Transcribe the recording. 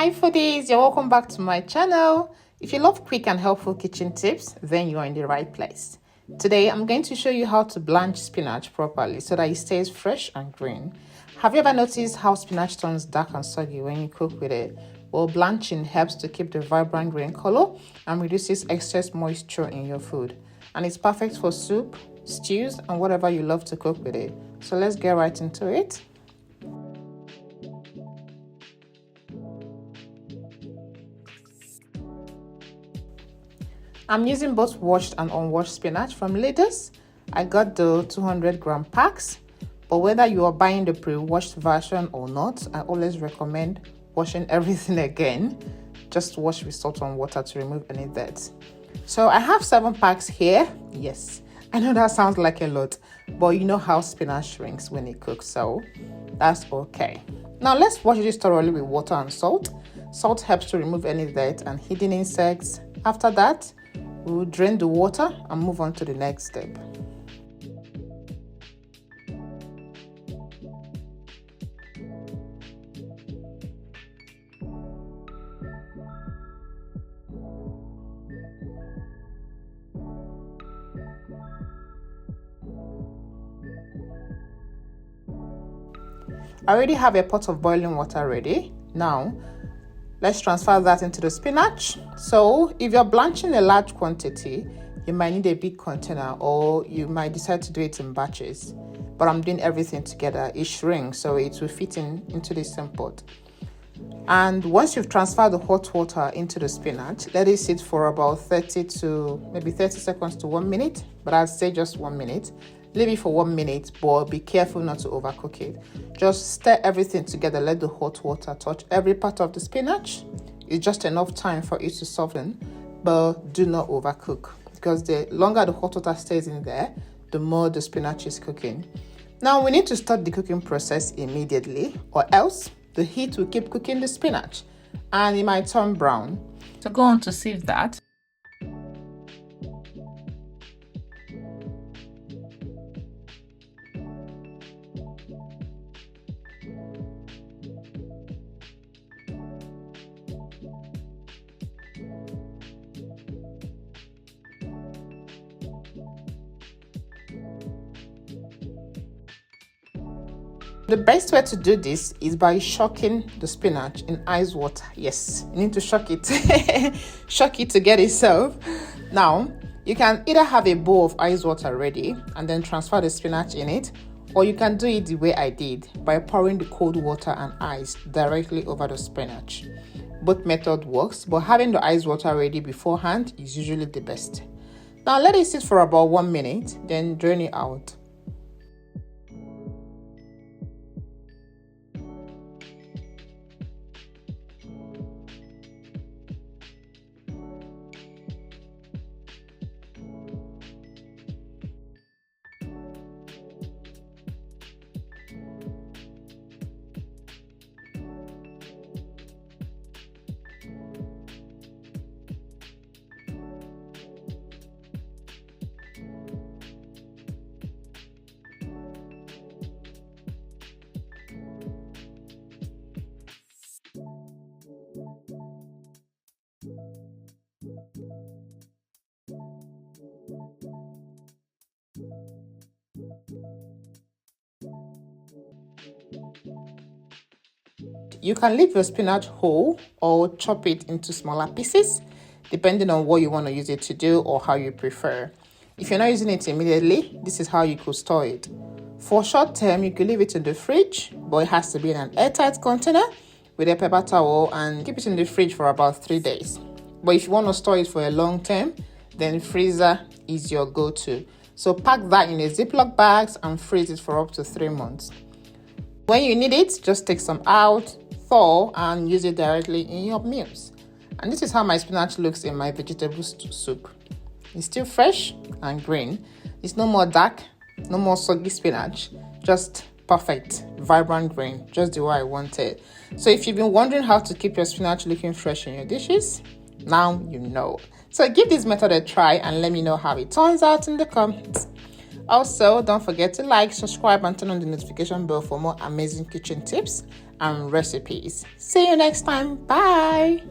Hi foodies, you're welcome back to my channel. If you love quick and helpful kitchen tips, then you're in the right place. Today I'm going to show you how to blanch spinach properly so that it stays fresh and green. Have you ever noticed how spinach turns dark and soggy when you cook with it? Well, blanching helps to keep the vibrant green color and reduces excess moisture in your food. And it's perfect for soup, stews, and whatever you love to cook with it. So let's get right into it. I'm using both washed and unwashed spinach from Lidl. I got the 200-gram packs, but whether you are buying the pre-washed version or not, I always recommend washing everything again. Just wash with salt and water to remove any dirt. So I have 7 packs here. Yes, I know that sounds like a lot, but you know how spinach shrinks when it cooks, so that's okay. Now let's wash this thoroughly with water and salt. Salt helps to remove any dirt and hidden insects. After that, we'll drain the water and move on to the next step. I already have a pot of boiling water ready. Now, let's transfer that into the spinach. So if you're blanching a large quantity, you might need a big container or you might decide to do it in batches. But I'm doing everything together. It shrinks, so it will fit into the same pot. And once you've transferred the hot water into the spinach, let it sit for about 30 seconds to 1 minute. But I'd say just 1 minute. Leave it for 1 minute, but be careful not to overcook it. Just stir everything together. Let the hot water touch every part of the spinach. It's just enough time for it to soften, but do not overcook because the longer the hot water stays in there, the more the spinach is cooking. Now we need to start the cooking process immediately, or else the heat will keep cooking the spinach and it might turn brown. So go on to sieve that. The best way to do this is by shocking the spinach in ice water. Yes, you need to shock it. Shock it to get it soft. Now, you can either have a bowl of ice water ready and then transfer the spinach in it, or you can do it the way I did by pouring the cold water and ice directly over the spinach. Both method works, but having the ice water ready beforehand is usually the best. Now let it sit for about 1 minute, then drain it out. You can leave your spinach whole or chop it into smaller pieces, depending on what you want to use it to do or how you prefer. If you're not using it immediately, this is how you could store it. For short term, you could leave it in the fridge, but it has to be in an airtight container with a paper towel and keep it in the fridge for about 3 days. But if you want to store it for a long term, then freezer is your go-to. So pack that in a Ziploc bags and freeze it for up to 3 months. When you need it, just take some out, thaw, and use it directly in your meals. And this is how my spinach looks in my vegetable soup. It's still fresh and green. It's no more dark, no more soggy spinach, just perfect, vibrant green, just the way I want it. So if you've been wondering how to keep your spinach looking fresh in your dishes, now you know. So give this method a try and let me know how it turns out in the comments. Also, don't forget to like, subscribe, and turn on the notification bell for more amazing kitchen tips. and recipes. See you next time. Bye.